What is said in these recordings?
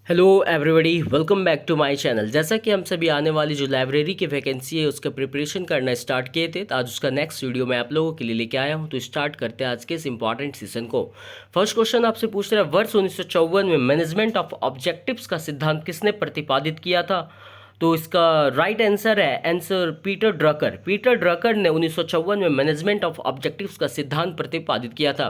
Hello everybody, welcome back to my channel. जैसा कि हम सभी आने वाली जो लाइब्रेरी की वैकेंसी है उसका प्रिपरेशन करना स्टार्ट किए थे, तो आज उसका नेक्स्ट वीडियो मैं आप लोगों के लिए लेके आया हूं। तो स्टार्ट करते हैं आज के इस इंपॉर्टेंट सेशन को। फर्स्ट क्वेश्चन आपसे पूछ रहा है, वर्ष 1954 में मैनेजमेंट ऑफ ऑब्जेक्टिव्स का सिद्धांत किसने प्रतिपादित किया था? तो इसका राइट आंसर है answer Peter Drucker. Peter Drucker ने 1954 में मैनेजमेंट ऑफ ऑब्जेक्टिव्स का सिद्धांत प्रतिपादित किया था।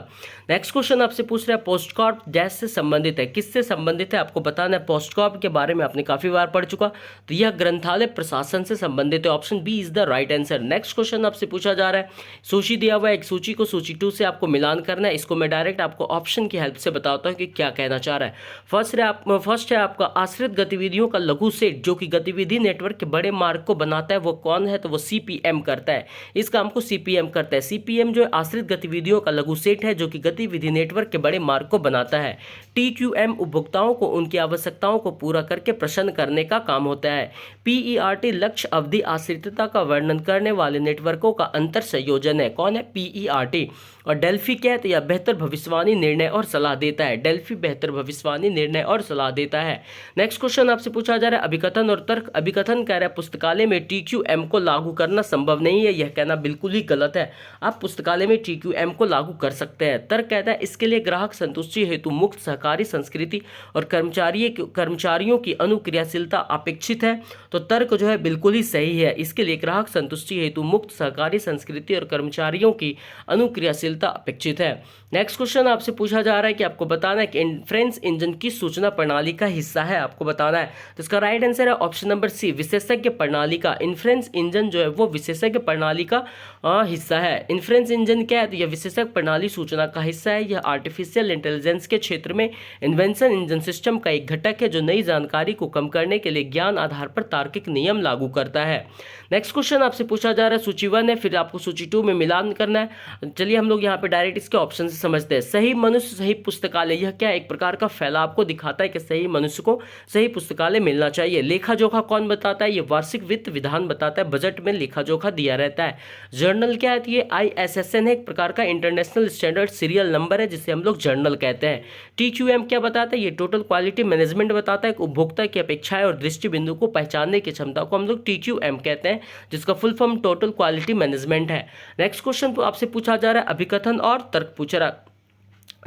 नेक्स्ट क्वेश्चन आपसे पूछ रहा है, पोस्टकॉर्प गैस से संबंधित है, किससे संबंधित है? आपको बताना है। पोस्टकॉर्प के बारे में आपने काफी बार पढ़ चुका, तो यह ग्रंथालय प्रशासन से संबंधित है। Option B is the right answer. Next question आपसे पूछा जा रहा है, सूची दिया हुआ है, एक सूची को सूची 2 से आपको मिलान करना है। इसको मैं डायरेक्ट आपको ऑप्शन की हेल्प से बताता हूँ कि क्या कहना चाह रहा है। फर्स्ट है आपका आश्रित गतिविधियों का लघु सेट जो कि गतिविधि नेटवर्क के बड़े मार्ग को बनाता है, वो कौन है? तो वो सीपीएम करता है। इस काम को सीपीएम करता है। सीपीएम जो है आश्रित गतिविधियों का लघु सेट है जो कि गतिविधि नेटवर्क के बड़े मार्ग को बनाता है। टीक्यूएम उपभोक्ताओं को उनकी आवश्यकताओं को पूरा करके प्रसन्न करने का काम होता है। पीईआरटी लक्ष्य अवधि आश्रितता का वर्णन करने वाले नेटवर्कों का अंतर संयोजन है। कौन है? पीईआरटी। और डेल्फी क्या है? तो यह बेहतर भविष्यवाणी, निर्णय और सलाह देता है। डेल्फी बेहतर भविष्यवाणी, निर्णय और सलाह देता है। नेक्स्ट क्वेश्चन आपसे पूछा जा रहा है, अभिकथन और तर्क। अभिकथन कह रहा है पुस्तकालय में टीक्यूएम को लागू करना संभव नहीं है। यह कहना बिल्कुल ही गलत है। आप पुस्तकालय में टीक्यूएम को लागू कर सकते हैं। तर्क कहता है इसके लिए ग्राहक संतुष्टि हेतु मुक्त सहकारी संस्कृति और कर्मचारियों की अनुक्रियाशीलता अपेक्षित है। तो तर्क जो है बिल्कुल ही सही है। इसके लिए ग्राहक संतुष्टि हेतु मुक्त सहकारी संस्कृति और कर्मचारियों की अनुक्रियाशीलता अपेक्षित है। नेक्स्ट क्वेश्चन आपसे पूछा जा रहा है कि आपको बताना है कि इन्फ्रेंस इंजन किस सूचना प्रणाली का हिस्सा है। आपको बताना है। तो इसका राइट आंसर है ऑप्शन नंबर सी, विशेषज्ञ प्रणाली का। इन्फ्रेंस इंजन जो है वो विशेषज्ञ प्रणाली का हिस्सा है। इन्फ्रेंस इंजन क्या है? तो यह विशेषज्ञ प्रणाली सूचना का हिस्सा है। यह आर्टिफिशियल इंटेलिजेंस के क्षेत्र में इन्वेंशन इंजन सिस्टम का एक घटक है जो नई जानकारी को कम करने के लिए ज्ञान आधार पर तार्किक नियम लागू करता है। नेक्स्ट क्वेश्चन आपसे पूछा जा रहा है, सूची 1 है, फिर आपको सूची 2 में मिलान करना है। चलिए हम लोग यहाँ पे डायरेक्ट इसके ऑप्शन से समझते हैं। सही मनुष्य सही पुस्तकालय, यह क्या एक प्रकार का फैलाव को दिखाता है कि सही मनुष्य को सही पुस्तकालय मिलना चाहिए। लेखा जोखा कौन बताता है? ये वार्षिक वित्त विधान बताता है। बजट में लेखा जोखा दिया रहता है। जर्नल क्या है? ये ISSN है, एक प्रकार का इंटरनेशनल स्टैंडर्ड सीरियल नंबर है जिसे हम लोग जर्नल कहते हैं। TQM क्या बताता है? ये टोटल क्वालिटी मैनेजमेंट बताता है। उपभोक्ता की अपेक्षाएं और दृष्टि बिंदु को पहचानने की क्षमता को हम लोग TQM कहते हैं, जिसका full form total quality management है। नेक्स्ट क्वेश्चन आपसे पूछा जा रहा है, अभिकथन और तर्क पूछ रहा है।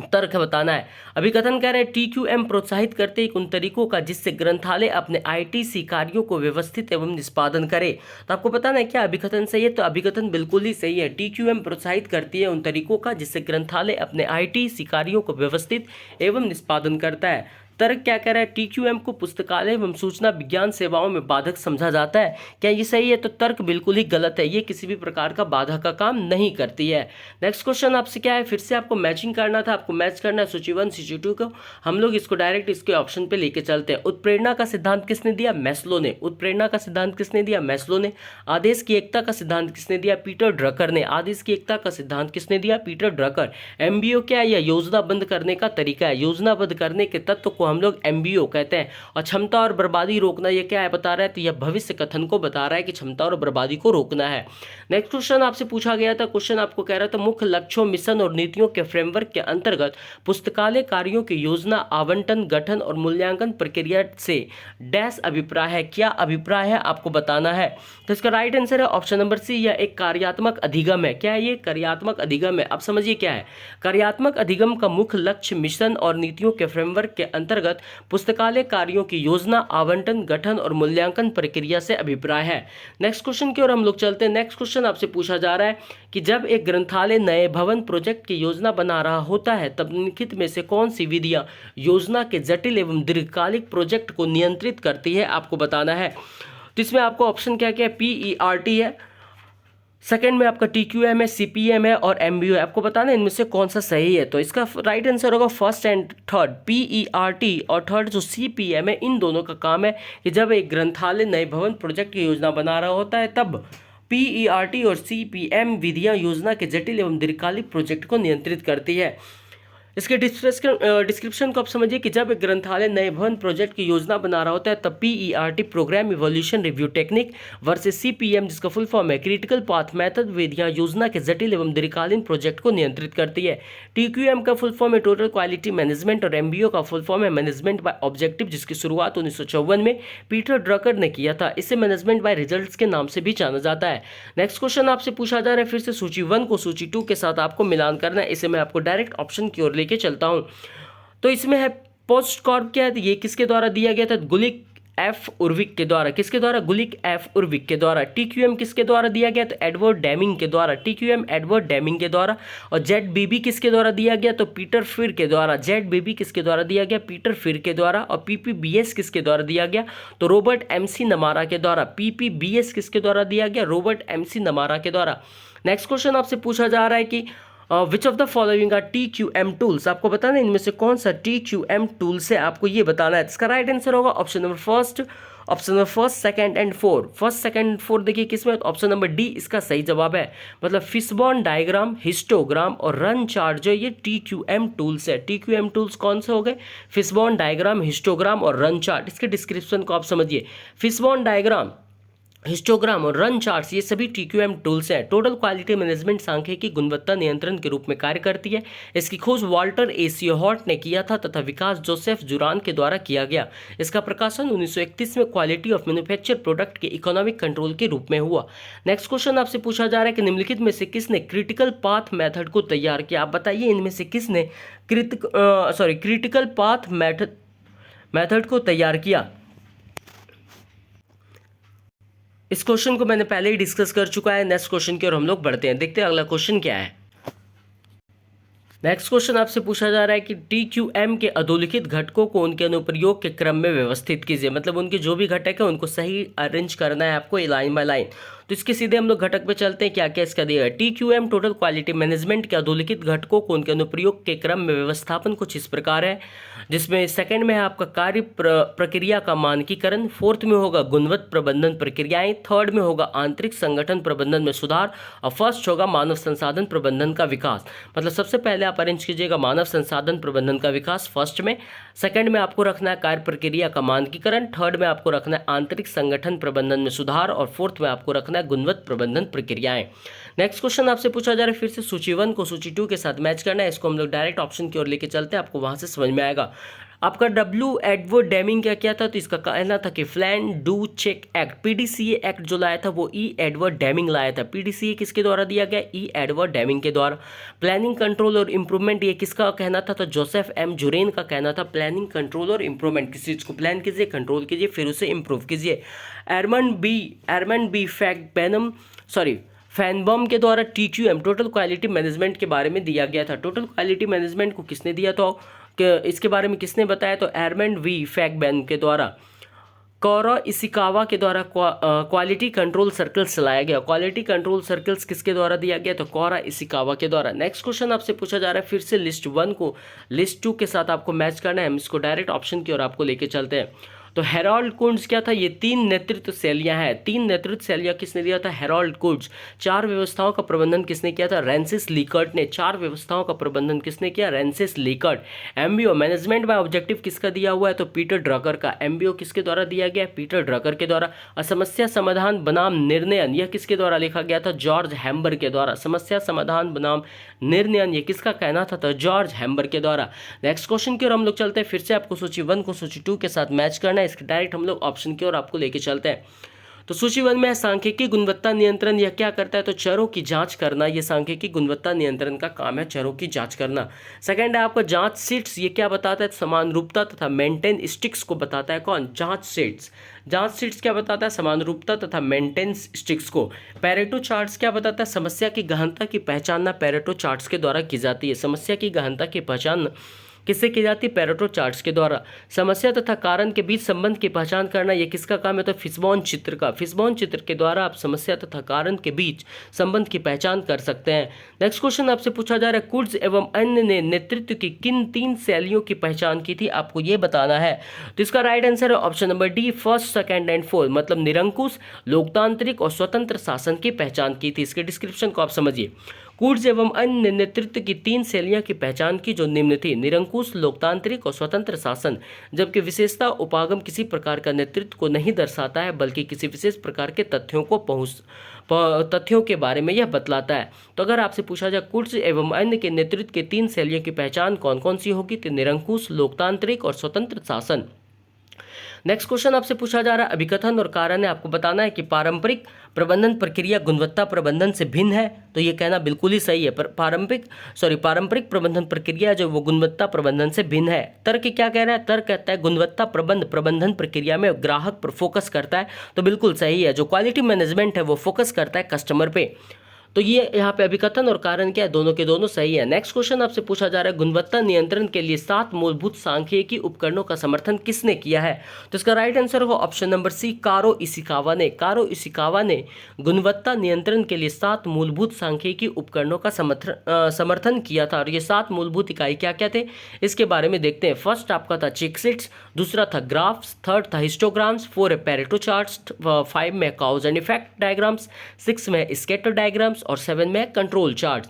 तर्क बताना है। अभिकथन कह रहे हैं टीक्यूएम प्रोत्साहित करते हैं उन तरीकों का जिससे ग्रंथालय अपने आईटीसी कार्यों को व्यवस्थित एवं निष्पादन करे। तो आपको बताना है क्या अभिकथन सही है? तो अभिकथन बिल्कुल ही सही है। टीक्यूएम प्रोत्साहित करती है उन तरीकों का जिससे ग्रंथालय अपने आईटीसी कार्यों को व्यवस्थित एवं निष्पादन करता है। तर्क क्या कह रहा है? टीक्यूएम को पुस्तकालय एवं सूचना विज्ञान सेवाओं में बाधक समझा जाता है। क्या ये सही है? तो तर्क बिल्कुल ही गलत है। ये किसी भी प्रकार का बाधा का काम नहीं करती है। नेक्स्ट क्वेश्चन आपसे क्या है? फिर से आपको मैचिंग करना था, आपको मैच करना है सूची 1 सूची 2 को। हम लोग इसको डायरेक्ट इसके ऑप्शन पे लेके चलते हैं। उत्प्रेरणा का सिद्धांत किसने दिया? मैस्लो ने। उत्प्रेरणा का सिद्धांत किसने दिया? मैस्लो ने। आदेश की एकता का सिद्धांत किसने दिया? पीटर ड्रकर ने। आदेश की एकता का सिद्धांत किसने दिया? Peter Drucker. एमबीओ क्या है? यह योजनाबद्ध करने का तरीका है। योजनाबद्ध करने के तत्व को हम लोग एमबीओ कहते हैं। और क्षमता और बर्बादी रोकना, ये क्या है बता रहा है? तो यह भविष्य कथन को बता रहा है कि क्षमता और बर्बादी को रोकना है। नेक्स्ट क्वेश्चन आपसे पूछा गया था, क्वेश्चन आपको कह रहा था मुख्य लक्ष्यों, मिशन और नीतियों के फ्रेमवर्क के अंतर्गत पुस्तकालय कार्यों की योजना, आवंटन, गठन और मूल्यांकन प्रक्रिया से डैश अभिप्राय है। क्या अभिप्राय है? आपको बताना है। तो इसका राइट आंसर है ऑप्शन नंबर सी, यह एक कार्यात्मक अधिगम है। क्या है ये? कार्यात्मक अधिगम है। अब समझिए क्या है कार्यात्मक अधिगम का मुख्य लक्ष्य, मिशन और नीतियों के फ्रेमवर्क के अंतर्गत पुस्तकालय कार्यों की योजना, आवंटन, गठन और मूल्यांकन प्रक्रिया से अभिप्राय है। नेक्स्ट क्वेश्चन की ओर हम लोग चलते हैं। नेक्स्ट क्वेश्चन आपसे पूछा जा रहा है कि जब एक ग्रंथालय नए भवन प्रोजेक्ट की योजना बना रहा होता है तब निम्नलिखित में से कौन सी विधियां योजना के जटिल एवं दीर्घकालिक प्रोजेक्ट को नियंत्रित करती है? आपको बताना है। तो इसमें आपको ऑप्शन क्या क्या है? PERT है, सेकंड में आपका TQM है, CPM है और MBO है। आपको बताना है इनमें से कौन सा सही है। तो इसका राइट आंसर होगा फर्स्ट एंड थर्ड, PERT और थर्ड जो CPM है। इन दोनों का काम है कि जब एक ग्रंथालय नए भवन प्रोजेक्ट की योजना बना रहा होता है तब PERT और CPM विधियां योजना के जटिल एवं दीर्घकालिक प्रोजेक्ट को नियंत्रित करती है। इसके डिस्क्रिप्शन को आप समझिए कि जब एक ग्रंथालय नए भवन प्रोजेक्ट की योजना बना रहा होता है तब PERT program evolution review technique versus CPM जिसका फुल फॉर्म है क्रिटिकल पाथ मेथड विधियां योजना के जटिल एवं दीर्घकालीन प्रोजेक्ट को नियंत्रित करती है। TQM का फुल फॉर्म है टोटल क्वालिटी मैनेजमेंट और MBO का फुल फॉर्म है मैनेजमेंट बाय ऑब्जेक्टिव जिसकी शुरुआत 1954 में पीटर ड्रकर ने किया था। इसे मैनेजमेंट बाय रिजल्ट्स के नाम से भी जाना जाता है। नेक्स्ट क्वेश्चन आपसे पूछा जा रहा है फिर से सूची 1 को सूची 2 के साथ आपको मिलान करना है। इसे मैं आपको डायरेक्ट ऑप्शन की ओर लेके चलता हूं। तो इसमें है पोस्ट कॉर्प क्या है, ये किसके द्वारा दिया गया था, गुलिक एफ उर्विक के द्वारा। किसके द्वारा, गुलिक एफ उर्विक के द्वारा। TQM किसके द्वारा दिया गया, तो एडवर्ड डेमिंग के द्वारा। TQM एडवर्ड डेमिंग के द्वारा। और ZBB किसके द्वारा दिया गया, तो पीटर फिर के द्वारा। ZBB किसके द्वारा दिया गया, पीटर फिर के द्वारा। और PPBS किसके द्वारा दिया गया, तो रॉबर्ट MC नमारा के द्वारा। PPBS किसके द्वारा दिया गया, रॉबर्ट MC नमारा के द्वारा। नेक्स्ट क्वेश्चन आपसे पूछा जा रहा है कि which of the following are TQM tools. आपको बताना है इनमें से कौन सा TQM टूल्स है, आपको ये बताना है। इसका राइट आंसर होगा option number first, second and four. First, second and four देखिए किसमें, ऑप्शन नंबर डी इसका सही जवाब है। मतलब फिशबोन डायग्राम, हिस्टोग्राम और रन चार्ट जो ये TQM टूल्स है। TQM टूल्स कौन से हो गए, फिशबोन डायग्राम, हिस्टोग्राम और रन चार्ट। इसके डिस्क्रिप्शन को आप समझिए। फिशबोन डायग्राम, हिस्टोग्राम और रन चार्ट्स ये सभी TQM टूल्स हैं। टोटल क्वालिटी मैनेजमेंट सांख्यिकी गुणवत्ता नियंत्रण के रूप में कार्य करती है। इसकी खोज वाल्टर AC हॉर्ट ने किया था तथा विकास जोसेफ जुरान के द्वारा किया गया। इसका प्रकाशन 1931 में क्वालिटी ऑफ मैन्युफैक्चर प्रोडक्ट के इकोनॉमिक कंट्रोल के रूप में हुआ। नेक्स्ट क्वेश्चन आपसे पूछा जा रहा है कि निम्नलिखित में से किसने क्रिटिकल पाथ मेथड को तैयार किया। आप बताइए इनमें से किसने क्रिटिकल पाथ मेथड को तैयार किया। इस क्वेश्चन को मैंने पहले ही डिस्कस कर चुका है। नेक्स्ट क्वेश्चन की ओर हम लोग बढ़ते हैं, देखते हैं अगला क्वेश्चन क्या है। नेक्स्ट क्वेश्चन आपसे पूछा जा रहा है कि TQM के अधोलिखित घटकों को उनके अनुप्रयोग के क्रम में व्यवस्थित कीजिए। मतलब उनके जो भी घटक है उनको सही अरेंज करना है आपको लाइन बाय लाइन। तो इसके सीधे हम लोग घटक पे चलते हैं, क्या क्या इसका दिया है। TQM टोटल क्वालिटी मैनेजमेंट के अधोलिखित घटकों को उनके अनुप्रयोग के क्रम में व्यवस्थापन कुछ इस प्रकार है, जिसमें सेकंड में है आपका कार्य प्रक्रिया का मानकीकरण, फोर्थ में होगा गुणवत्ता प्रबंधन प्रक्रियाएं, थर्ड में होगा आंतरिक संगठन प्रबंधन में सुधार और फर्स्ट होगा मानव संसाधन प्रबंधन का विकास। मतलब सबसे पहले आप अरेंज कीजिएगा मानव संसाधन प्रबंधन का विकास फर्स्ट में, सेकंड में आपको रखना है कार्य प्रक्रिया का मानकीकरण, थर्ड में आपको रखना है आंतरिक संगठन प्रबंधन में सुधार और फोर्थ में आपको रखना है गुणवत्ता प्रबंधन प्रक्रियाएं। नेक्स्ट क्वेश्चन आपसे पूछा जा रहा है फिर से सूची 1 को सूची 2 के साथ मैच करना है। इसको हम लोग डायरेक्ट ऑप्शन की ओर लेके चलते हैं, आपको वहां से समझ में आएगा। आपका W एडवर्ड डेमिंग क्या किया था, तो इसका कहना था कि plan do check act, PDCA act जो लाया था वो एडवर्ड डेमिंग लाया था। PDCA किसके द्वारा दिया गया, एडवर्ड डेमिंग के द्वारा। प्लानिंग कंट्रोल और इंप्रूवमेंट ये किसका कहना था, तो जोसेफ M जुरेन का कहना था। प्लानिंग कंट्रोल और इंप्रूवमेंट, किसी चीज़ को प्लान कीजिए, कंट्रोल कीजिए, फिर उसे इंप्रूव कीजिए। एरमन बी फैनबम के द्वारा TQM टोटल क्वालिटी मैनेजमेंट के बारे में दिया गया था। टोटल क्वालिटी मैनेजमेंट को किसने दिया था, इसके बारे में किसने बताया, तो एरमंड V फैकबैन के द्वारा। कोरा इशिकावा के द्वारा क्वालिटी कंट्रोल सर्कल्स चलाया गया। क्वालिटी कंट्रोल सर्कल्स किसके द्वारा दिया गया, तो कोरा इशिकावा के द्वारा। नेक्स्ट क्वेश्चन आपसे पूछा जा रहा है फिर से लिस्ट 1 को लिस्ट 2 के साथ आपको मैच करना है। हम इसको डायरेक्ट ऑप्शन की ओर आपको लेके चलते हैं। तो हेरोल्ड कुंट्ज क्या था, ये 3 नेतृत्व शैलियां हैं। 3 नेतृत्व शैलियां किसने दिया था, हेरोल्ड कुंट्ज। 4 व्यवस्थाओं का प्रबंधन किसने किया था, रेंसिस लीकर्ट ने। 4 व्यवस्थाओं का प्रबंधन किसने किया, Rensis लीकर्ट। MBO management by objective किसका दिया हुआ है, तो पीटर ड्रकर का। MBO किसके द्वारा दिया गया, पीटर ड्रकर के द्वारा। और समस्या समाधान बनाम निर्णयन यह किसके द्वारा लिखा गया था, जॉर्ज हैम्बर के द्वारा। समस्या समाधान बनाम निर्णयन ये किसका कहना था, तो जॉर्ज हैम्बर के द्वारा। नेक्स्ट क्वेश्चन की ओर हम लोग चलते हैं। फिर से आपको सूची 1 को सूची 2 के साथ मैच करना है। इसके डायरेक्ट हम लोग ऑप्शन की ओर आपको लेके चलते हैं। तो सूची 1 में सांख्यिकी गुणवत्ता नियंत्रण, यह क्या करता है, तो चरों की जांच करना। यह सांख्यिकी गुणवत्ता नियंत्रण का काम है, चरों की जांच करना। सेकंड है आपका जांच सीट्स, ये क्या बताता है, समान रूपता तथा मेंटेन स्टिक्स को बताता है। कौन, जांच सीट्स। जांच सीट्स क्या बताता है, समान रूपता तथा मेंटेनेंस स्टिक्स को। पैरेटो चार्ट्स क्या बताता है, समस्या की गहनता की पहचानना पैरेटो चार्ट्स के द्वारा की जाती है। समस्या की गहनता की पहचान किससे की जाती है, पैरेटो चार्ट्स के द्वारा। समस्या तथा कारण के बीच संबंध की पहचान करना यह किसका काम है, तो फिशबोन चित्र का। फिशबोन चित्र के द्वारा आप समस्या तथा कारण के बीच संबंध की पहचान कर सकते हैं। नेक्स्ट क्वेश्चन आपसे पूछा जा रहा है, कुर्ज एवं अन्य ने नेतृत्व की किन 3 शैलियों की पहचान की थी, आपको ये बताना है। तो इसका राइट आंसर है option number D, first, second and fourth. मतलब निरंकुश, लोकतांत्रिक और स्वतंत्र शासन की पहचान की थी। इसके डिस्क्रिप्शन को आप समझिए। कूट्स एवं अन्य नेतृत्व की 3 शैलियां की पहचान की जो निम्न थी: निरंकुश, लोकतांत्रिक और स्वतंत्र शासन। जबकि विशेषता उपागम किसी प्रकार का नेतृत्व को नहीं दर्शाता है, बल्कि किसी विशेष प्रकार के तथ्यों के बारे में यह बतलाता है। तो अगर आपसे पूछा जाए कूट्स एवं अन्य के नेतृत्व के 3 शैलियों की पहचान कौन कौन सी होगी, तो निरंकुश, लोकतांत्रिक और स्वतंत्र शासन। नेक्स्ट क्वेश्चन आपसे पूछा जा रहा है अभिकथन और कारण है। आपको बताना है कि पारंपरिक प्रबंधन प्रक्रिया गुणवत्ता प्रबंधन से भिन्न है। तो ये कहना बिल्कुल ही सही है। पर पारंपरिक प्रबंधन प्रक्रिया जो वो गुणवत्ता प्रबंधन से भिन्न है। तर्क क्या कह रहा है? तर्क कहता है गुणवत्ता प्रबंधन प्रक्रिया में ग्राहक पर फोकस करता है। तो बिल्कुल सही है। जो क्वालिटी मैनेजमेंट है वो फोकस करता है कस्टमर पे। तो ये यहाँ पे अभिकथन और कारण क्या है? दोनों के दोनों सही है। नेक्स्ट क्वेश्चन आपसे पूछा जा रहा है गुणवत्ता नियंत्रण के लिए 7 मूलभूत सांख्यिकीय उपकरणों का समर्थन किसने किया है? तो इसका राइट आंसर होगा ऑप्शन नंबर सी, कारो इशिकावा ने। कारो इशिकावा ने गुणवत्ता नियंत्रण के लिए 7 मूलभूत सांख्यिकीय उपकरणों का समर्थन किया था। और ये 7 मूलभूत इकाई क्या क्या थे इसके बारे में देखते हैं। फर्स्ट आपका था चिकसिट्स, दूसरा था ग्राफ्स, थर्ड था हिस्टोग्राम्स, 4 है पेरेटो चार्ट्स, 5 में काउज एंड इफेक्ट डायग्राम्स, 6 में स्कैटर डायग्राम्स और 7 में कंट्रोल चार्ट।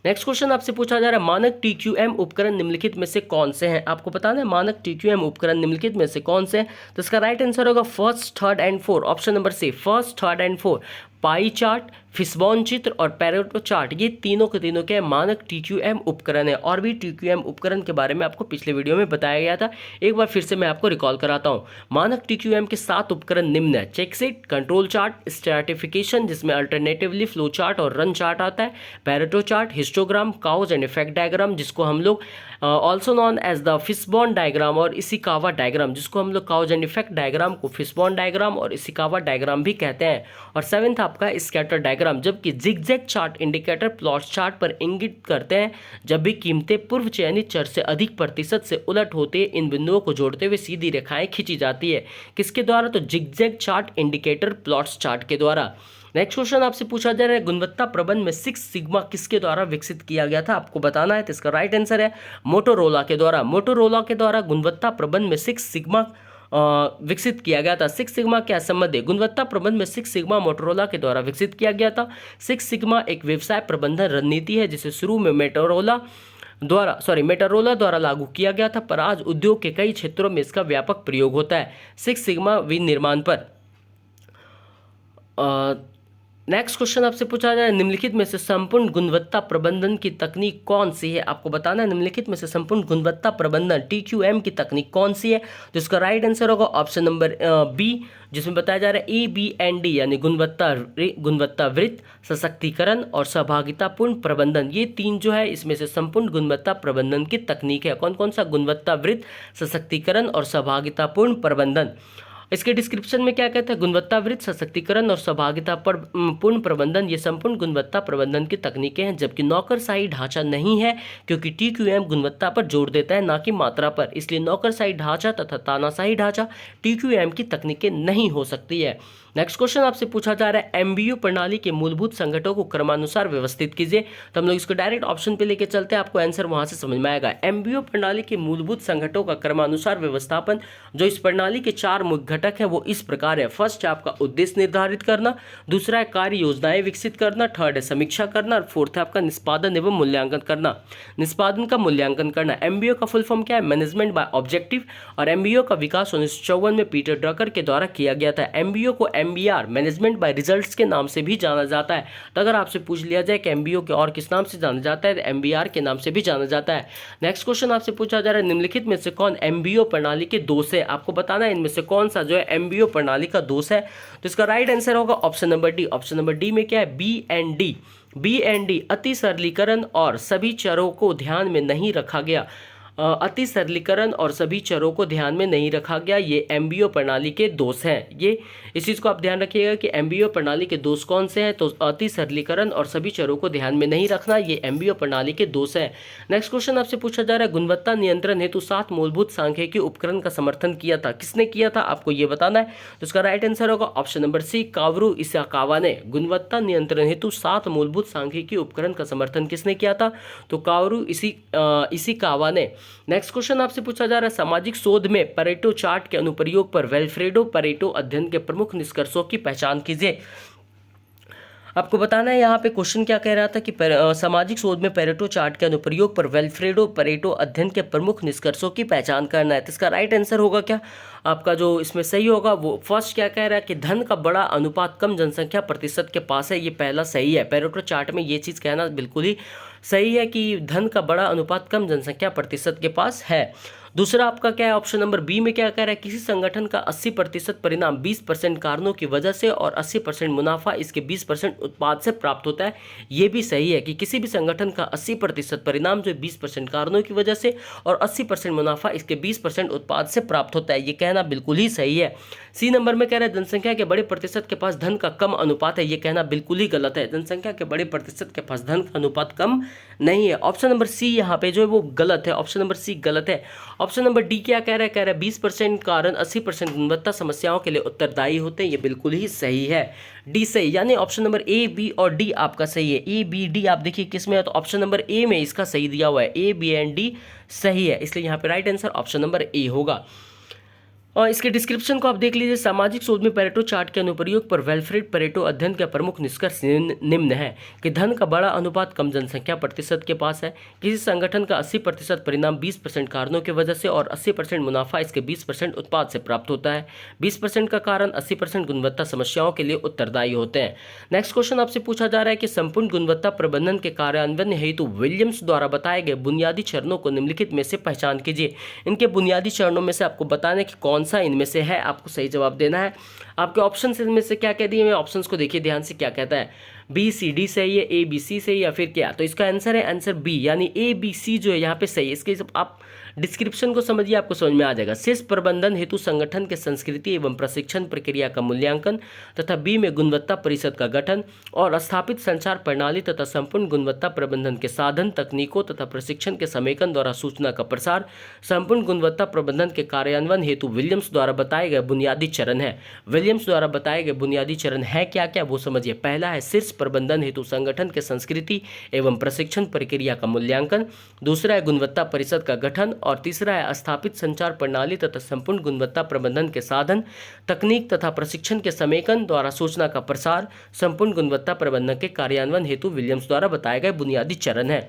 नेक्स्ट क्वेश्चन आपसे पूछा जा रहा है मानक TQM उपकरण निम्नलिखित में से कौन से हैं? आपको बताना है मानक TQM उपकरण निम्नलिखित में से कौन से हैं। तो इसका राइट आंसर होगा first, third and fourth. Option number C, first, third and fourth. Pie chart, fishbone चित्र और पेरेटो चार्ट, ये तीनों के तीनों के मानक TQM उपकरण है। और भी TQM उपकरण के बारे में आपको पिछले वीडियो में बताया गया था। एक बार फिर से मैं आपको रिकॉल कराता हूँ। मानक TQM के 7 उपकरण निम्न है: चेकसिट, कंट्रोल चार्ट, स्ट्रैटिफिकेशन जिसमें अल्टरनेटिवली फ्लो चार्ट और रन चार्ट आता है, Pareto chart, histogram, cause and effect diagram जिसको हम लोग also known as the fishbone diagram और इशिकावा डायग्राम जिसको हम लोग काउज एंड इफेक्ट डायग्राम को फिशबोन डायग्राम और इशिकावा डायग्राम भी कहते हैं। और 7th आपका स्कैटर डायग्राम। जबकि zigzag chart indicator plot chart पर इंगित करते हैं जब भी कीमतें पूर्व चयनित चर से अधिक प्रतिशत से उलट होते इन बिंदुओं को जोड़ते हुए सीधी रेखाएं खींची जाती है। किसके द्वारा? तो zigzag chart indicator plots chart के द्वारा। नेक्स्ट क्वेश्चन आपसे पूछा जा रहा है गुणवत्ता प्रबंधन में 6 सिग्मा किसके द्वारा विकसित किया गया था? आपको बताना है। तो इसका राइट आंसर है मोटोरोला के द्वारा। मोटोरोला के द्वारा गुणवत्ता प्रबंधन में 6 सिग्मा विकसित किया गया था। 6 सिग्मा क्या संबंध है? गुणवत्ता प्रबंधन में 6 सिग्मा मोटोरोला के द्वारा विकसित किया गया था। 6 सिग्मा एक व्यवसाय प्रबंधन रणनीति है जिसे शुरू में मोटोरोला द्वारा लागू किया गया था, पर आज उद्योग के कई क्षेत्रों में इसका व्यापक प्रयोग होता है। 6 सिग्मा विनिर्माण पर। नेक्स्ट क्वेश्चन आपसे पूछा जाए निम्नलिखित में से संपूर्ण गुणवत्ता प्रबंधन की तकनीक कौन सी है? आपको बताना है निम्नलिखित में से संपूर्ण गुणवत्ता प्रबंधन TQM की तकनीक कौन सी है? तो इसका राइट आंसर होगा ऑप्शन नंबर बी, जिसमें बताया जा रहा है ABND यानी गुणवत्ता वृत्त, सशक्तिकरण और सहभागितापूर्ण प्रबंधन। ये 3 जो है इसमें से संपूर्ण गुणवत्ता प्रबंधन की तकनीक है। कौन कौन सा? गुणवत्ता वृत्त, सशक्तिकरण और सहभागितापूर्ण प्रबंधन। इसके डिस्क्रिप्शन में क्या कहता है? गुणवत्ता वृत्त, सशक्तिकरण और सहभागितापूर्ण प्रबंधन ये संपूर्ण गुणवत्ता प्रबंधन की तकनीकें हैं। जबकि नौकरशाही ढांचा नहीं है, क्योंकि TQM गुणवत्ता पर जोर देता है ना कि मात्रा पर। इसलिए नौकरशाही ढांचा तथा तानाशाही ढांचा TQM की तकनीकें नहीं हो सकती है। नेक्स्ट क्वेश्चन आपसे पूछा जा रहा है MBO प्रणाली के मूलभूत संगठनों को क्रमानुसार व्यवस्थित कीजिए। तो हम लोग इसको डायरेक्ट ऑप्शन पे लेके चलते हैं, आपको आंसर वहां से समझ में आएगा। MBO प्रणाली के मूलभूत संगठनों का क्रमानुसार व्यवस्थापन, जो इस प्रणाली के 4 मुख्य घटक है वो इस प्रकार है। फर्स्ट है आपका उद्देश्य निर्धारित करना, दूसरा है कार्य योजनाएं विकसित करना, थर्ड है समीक्षा करना और फोर्थ है आपका निष्पादन एवं मूल्यांकन करना। निष्पादन का मूल्यांकन करना। MBO का फुल फॉर्म क्या है? Management by objective. और MBO का विकास 1954 में पीटर ड्रकर के द्वारा किया गया था। MBO को MBR मैनेजमेंट बाय रिजल्ट्स के नाम से भी जाना जाता है। तो अगर आपसे पूछ लिया जाए कि MBO के और किस नाम से जाना जाता है, तो MBR के नाम से भी जाना जाता है। नेक्स्ट क्वेश्चन आपसे पूछा जा रहा है निम्नलिखित में से कौन MBO प्रणाली के दोष है? आपको बताना है इनमें से कौन सा जो है MBO प्रणाली का दोष है। तो इसका राइट आंसर होगा option number D. Option number D में क्या है? BND अति सरलीकरण और सभी चरों को ध्यान में नहीं रखा गया। अति सरलीकरण और सभी चरों को ध्यान में नहीं रखा गया, ये MBO प्रणाली के दोष हैं। ये इस चीज़ को आप ध्यान रखिएगा कि MBO प्रणाली के दोष कौन से हैं। तो अति सरलीकरण और सभी चरों को ध्यान में नहीं रखना, ये MBO प्रणाली के दोष हैं। नेक्स्ट क्वेश्चन आपसे पूछा जा रहा है गुणवत्ता नियंत्रण हेतु 7 मूलभूत सांख्यिकीय उपकरण का समर्थन किया था। किसने किया था? आपको ये बताना है। तो इसका राइट आंसर होगा ऑप्शन नंबर सी, कावरू इशिकावा ने। गुणवत्ता नियंत्रण हेतु 7 मूलभूत सांख्यिकीय उपकरण का समर्थन किसने किया था? तो कावरू इशिकावा ने। नेक्स्ट क्वेश्चन आपसे पूछा जा रहा है सामाजिक शोध में परेटो चार्ट के अनुप्रयोग पर विल्फ्रेडो परेटो अध्ययन के प्रमुख निष्कर्षों की पहचान कीजिए। आपको बताना है यहाँ पे क्वेश्चन क्या कह रहा था कि सामाजिक शोध में पेरेटो चार्ट के अनुप्रयोग पर वेल्फ्रेडो परेटो अध्ययन के प्रमुख निष्कर्षों की पहचान करना है। तो इसका राइट आंसर होगा क्या, आपका जो इसमें सही होगा वो फर्स्ट क्या कह रहा है कि धन का बड़ा अनुपात कम जनसंख्या प्रतिशत के पास है। ये पहला सही है, पेरेटो चार्ट में ये चीज़ कहना बिल्कुल ही सही है कि धन का बड़ा अनुपात कम जनसंख्या प्रतिशत के पास है। दूसरा आपका क्या है, ऑप्शन नंबर बी में क्या कह रहा है, किसी संगठन का 80% परिणाम 20% कारणों की वजह से और 80% मुनाफा इसके 20% उत्पाद से प्राप्त होता है। ये भी सही है कि किसी भी संगठन का 80% परिणाम जो 20% कारणों की वजह से और 80% मुनाफा इसके 20% उत्पाद से प्राप्त होता है। ये कहना बिल्कुल ही सही है। सी नंबर में कह रहा है जनसंख्या के बड़े प्रतिशत के पास धन का कम अनुपात है। ये कहना बिल्कुल ही गलत है, जनसंख्या के बड़े प्रतिशत के पास धन का अनुपात कम नहीं है। ऑप्शन नंबर सी यहाँ पे जो है वो गलत है, ऑप्शन नंबर सी गलत है। ऑप्शन नंबर डी क्या कह रहा है 20% कारण 80% गुणवत्ता समस्याओं के लिए उत्तरदायी होते हैं। ये बिल्कुल ही सही है, डी सही, यानी ऑप्शन नंबर ए बी और डी आपका सही है। ए बी डी आप देखिए किस में है, तो ऑप्शन नंबर ए में इसका सही दिया हुआ है, ए बी एंड डी सही है, इसलिए यहाँ पे right answer option number A होगा। और इसके डिस्क्रिप्शन को आप देख लीजिए, सामाजिक शोध में पेरेटो चार्ट के अनुप्रयोग पर वेल्फ्रेड परेटो अध्ययन का प्रमुख निष्कर्ष निम्न है कि धन का बड़ा अनुपात कम जनसंख्या प्रतिशत के पास है। किसी संगठन का 80% परिणाम 20% कारणों की वजह से और 80% मुनाफा इसके 20% उत्पाद से प्राप्त होता है। 20% का कारण 80% गुणवत्ता समस्याओं के लिए उत्तरदायी होते हैं। नेक्स्ट क्वेश्चन आपसे पूछा जा रहा है कि संपूर्ण गुणवत्ता प्रबंधन के कार्यान्वयन हेतु विलियम्स द्वारा बताए गए बुनियादी चरणों को निम्नलिखित में से पहचान कीजिए। इनके बुनियादी चरणों में से आपको बताना है कि कौन सा इनमें से है, आपको सही जवाब देना है। आपके ऑप्शन इनमें से क्या कह दिए, मैं ऑप्शंस को देखिए ध्यान से क्या कहता है, बी सी डी सही है, ए बी सी सही या फिर क्या, तो इसका आंसर है आंसर बी, यानी ए बी सी जो है यहाँ पे सही है। इसके आप डिस्क्रिप्शन को समझिए, आपको समझ में आ जाएगा। शीर्ष प्रबंधन हेतु संगठन के संस्कृति एवं प्रशिक्षण प्रक्रिया का मूल्यांकन तथा बी में गुणवत्ता परिषद का गठन और स्थापित संचार प्रणाली तथा संपूर्ण गुणवत्ता प्रबंधन के साधन तकनीकों तथा प्रशिक्षण के समेकन द्वारा सूचना का प्रसार संपूर्ण गुणवत्ता प्रबंधन के कार्यान्वयन हेतु विलियम्स द्वारा बताए गए बुनियादी चरण है। विलियम्स द्वारा बताए गए बुनियादी चरण है क्या क्या वो समझिए। पहला है शीर्ष प्रबंधन हेतु संगठन के संस्कृति एवं प्रशिक्षण प्रक्रिया का मूल्यांकन, दूसरा है गुणवत्ता परिषद का गठन और तीसरा है स्थापित संचार प्रणाली तथा संपूर्ण गुणवत्ता प्रबंधन के साधन तकनीक तथा प्रशिक्षण के समेकन द्वारा सूचना का प्रसार संपूर्ण गुणवत्ता प्रबंधन के कार्यान्वयन हेतु विलियम्स द्वारा बताए गए बुनियादी चरण है।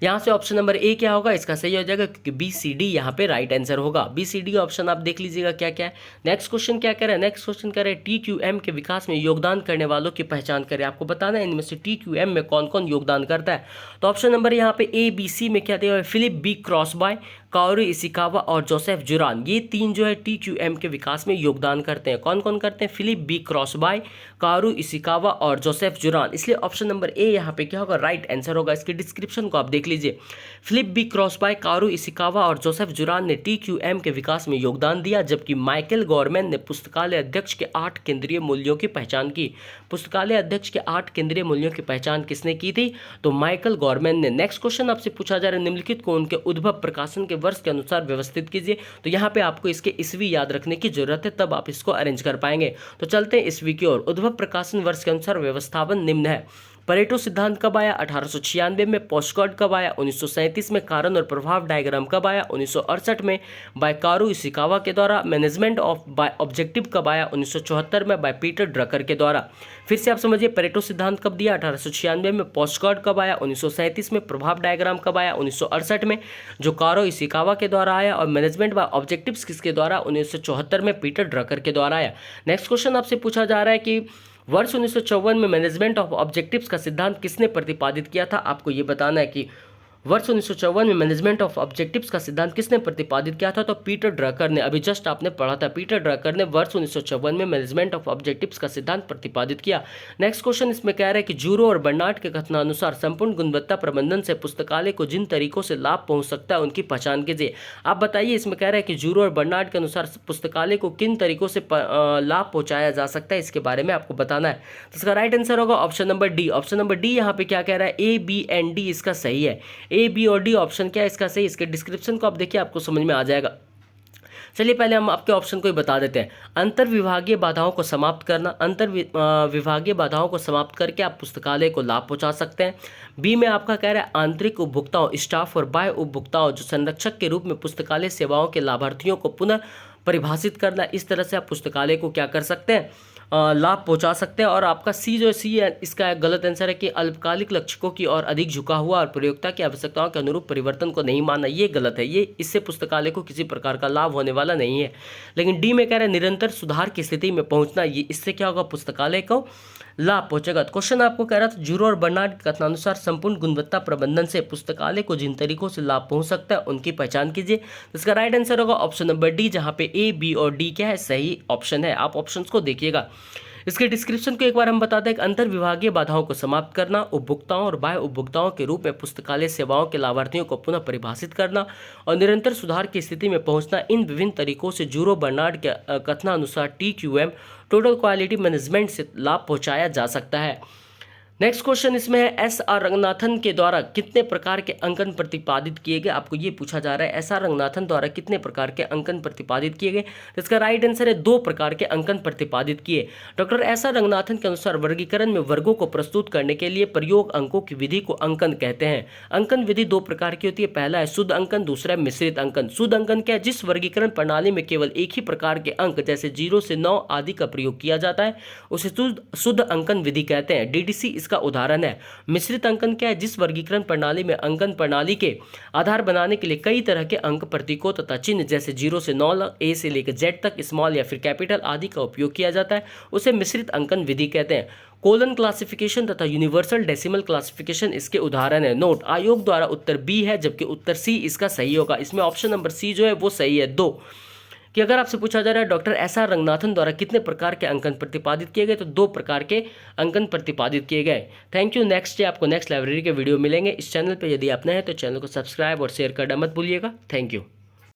यहाँ से ऑप्शन नंबर ए क्या होगा, इसका सही हो जाएगा क्योंकि बी सी डी यहाँ पे राइट आंसर होगा। बी सी डी ऑप्शन आप देख लीजिएगा क्या क्या है। नेक्स्ट क्वेश्चन क्या कह रहा है, नेक्स्ट क्वेश्चन कह रहा है टी क्यू एम के विकास में योगदान करने वालों की पहचान करें। आपको बताना है इनमें से टी क्यू एम में कौन कौन योगदान करता है। तो ऑप्शन नंबर यहाँ पे ए बी सी में क्या दिया हुआ है, फिलिप बी क्रॉसबाय, काओरू इशिकावा और जोसेफ जुरान, ये तीन जो है टी क्यू एम के विकास में योगदान करते हैं। कौन कौन करते हैं, फिलिप बी क्रॉसबाय, काओरू इशिकावा और जोसेफ जुरान, इसलिए ऑप्शन नंबर ए यहाँ पे क्या होगा, राइट आंसर होगा। इसके डिस्क्रिप्शन को आप देख लीजिए, फिलिप बी क्रॉसबाय, काओरू इशिकावा और जोसेफ जुरान ने टी क्यू एम के विकास में योगदान दिया, जबकि माइकल गॉरमैन ने पुस्तकालय अध्यक्ष के 8 केंद्रीय मूल्यों की पहचान की। पुस्तकालय अध्यक्ष के 8 केंद्रीय मूल्यों की पहचान किसने की थी, तो माइकल गॉरमैन ने। नेक्स्ट क्वेश्चन आपसे पूछा जा रहा है निम्नलिखित को उनके उद्भव प्रकाशन के वर्ष के अनुसार व्यवस्थित कीजिए। तो यहाँ पे आपको इसके ईस्वी याद रखने की जरूरत है, तब आप इसको अरेंज कर पाएंगे। तो चलते हैं ईस्वी की ओर। उद्भव प्रकाशन वर्ष के अनुसार व्यवस्थापन निम्न है। परेटो सिद्धांत कब आया, 1896 में। पोस्टकार्ड कब आया, 1937 में। कारण और प्रभाव डायग्राम कब आया, 1968 में, बाय काओरू इशिकावा के द्वारा। मैनेजमेंट ऑफ बाय ऑब्जेक्टिव कब आया, 1974 में, बाय पीटर ड्रकर के द्वारा। फिर से आप समझिए, परेटो सिद्धांत कब दिया, 1896 में। पोस्टकार्ड कब आया, 1937 में। प्रभाव डायग्राम कब आया, 1968 में, जो काओरू इशिकावा के द्वारा आया। और मैनेजमेंट बाय ऑब्जेक्टिव्स किसके द्वारा, 1974 में, पीटर ड्रकर के द्वारा आया। नेक्स्ट क्वेश्चन आपसे पूछा जा रहा है कि वर्ष 1954 में मैनेजमेंट ऑफ ऑब्जेक्टिव्स का सिद्धांत किसने प्रतिपादित किया था। आपको ये बताना है कि वर्ष 1954 में मैनेजमेंट ऑफ ऑब्जेक्टिव्स का सिद्धांत किसने प्रतिपादित किया था, तो पीटर ड्रकर ने। अभी जस्ट आपने पढ़ा था, पीटर ड्रकर ने वर्ष 1954 में मैनेजमेंट ऑफ ऑब्जेक्टिव्स का सिद्धांत प्रतिपादित किया। नेक्स्ट क्वेश्चन इसमें कह रहा है कि जूरो और बर्नार्ड के कथनानुसार संपूर्ण गुणवत्ता प्रबंधन से पुस्तकालय को जिन तरीकों से लाभ पहुंच सकता है उनकी पहचान कीजिए। आप बताइए, इसमें कह रहा है कि जूरो और बर्नार्ड के अनुसार पुस्तकालय को किन तरीकों से लाभ पहुंचाया जा सकता है, इसके बारे में आपको बताना है। तो इसका राइट आंसर होगा option number D. Option number D यहाँ पे क्या कह रहा है, ए बी एंड डी इसका सही है। ए बी और डी ऑप्शन क्या है इसका सही। इसके डिस्क्रिप्शन को आप देखिए, आपको समझ में आ जाएगा। चलिए पहले हम आपके ऑप्शन को ही बता देते हैं। अंतर विभागीय बाधाओं को समाप्त करना, अंतर विभागीय बाधाओं को समाप्त करके आप पुस्तकालय को लाभ पहुंचा सकते हैं। बी में आपका कह रहा है आंतरिक उपभोक्ताओं स्टाफ और बाह्य उपभोक्ताओं जो संरक्षक के रूप में पुस्तकालय सेवाओं के लाभार्थियों को पुनः परिभाषित करना। इस तरह से आप पुस्तकालय को क्या कर सकते हैं, लाभ पहुंचा सकते हैं। और आपका सी जो सी है इसका एक गलत आंसर है कि अल्पकालिक लक्ष्यों की ओर अधिक झुका हुआ और प्रयोक्ता की आवश्यकताओं के अनुरूप परिवर्तन को नहीं मानना, ये गलत है। ये इससे पुस्तकालय को किसी प्रकार का लाभ होने वाला नहीं है। लेकिन डी में कह रहे हैं निरंतर सुधार की स्थिति में पहुंचना, ये इससे क्या होगा, पुस्तकालय को लाभ पहुंचेगा। क्वेश्चन आपको कह रहा था जूरो और बर्नार्ड के कथनानुसार संपूर्ण गुणवत्ता प्रबंधन से पुस्तकालय को जिन तरीकों से लाभ पहुंच सकता है उनकी पहचान कीजिए। इसका राइट आंसर होगा ऑप्शन नंबर डी, जहां पे ए, बी और डी क्या है, सही ऑप्शन है। आप ऑप्शंस को देखिएगा। इसके डिस्क्रिप्शन को एक बार हम बताते हैं कि अंतर विभागीय बाधाओं को समाप्त करना, उपभोक्ताओं और बाह्य उपभोक्ताओं के रूप में पुस्तकालय सेवाओं के लाभार्थियों को पुनः परिभाषित करना और निरंतर सुधार की स्थिति में पहुंचना, इन विभिन्न तरीकों से जूरो बर्नार्ड के कथनानुसार TQM टोटल क्वालिटी मैनेजमेंट से लाभ पहुंचाया जा सकता है। नेक्स्ट क्वेश्चन इसमें है SR रंगनाथन के द्वारा कितने प्रकार के अंकन प्रतिपादित किए गए। आपको ये पूछा जा रहा है SR रंगनाथन द्वारा कितने प्रकार के अंकन प्रतिपादित किए गए। तो इसका राइट आंसर है 2 प्रकार के अंकन प्रतिपादित किए। डॉक्टर SR रंगनाथन के अनुसार वर्गीकरण में वर्गों को प्रस्तुत करने के लिए प्रयोग अंकों की विधि को अंकन कहते हैं। अंकन विधि 2 प्रकार की होती है, पहला है शुद्ध अंकन, दूसरा है मिश्रित अंकन। शुद्ध अंकन क्या है, जिस वर्गीकरण प्रणाली में केवल एक ही प्रकार के अंक जैसे 0 से 9 आदि का प्रयोग किया जाता है उसे शुद्ध अंकन विधि कहते हैं। DDC इसका उदाहरण है। मिश्रित अंकन क्या है, जिस वर्गीकरण प्रणाली में अंकन प्रणाली के आधार बनाने के लिए कई तरह के अंक, प्रतीकों तथा चिन्ह जैसे 0 से 9 A से लेकर Z तक, स्मॉल या फिर कैपिटल आदि का उपयोग किया जाता है उसे मिश्रित अंकन विधि कहते हैं। कोलन क्लासिफिकेशन तथा यूनिवर्सल डेसिमल क्लासिफिकेशन इसके उदाहरण है। नोट, आयोग द्वारा उत्तर बी है जबकि उत्तर सी इसका सही होगा। इसमें ऑप्शन नंबर सी जो है वो सही है 2। कि अगर आपसे पूछा जा रहा है डॉक्टर SR रंगनाथन द्वारा कितने प्रकार के अंकन प्रतिपादित किए गए, तो 2 प्रकार के अंकन प्रतिपादित किए गए। Thank you. नेक्स्ट डे आपको नेक्स्ट लाइब्रेरी के वीडियो मिलेंगे। इस चैनल पे यदि आप नए हैं तो चैनल को सब्सक्राइब और शेयर करना मत भूलिएगा। Thank you.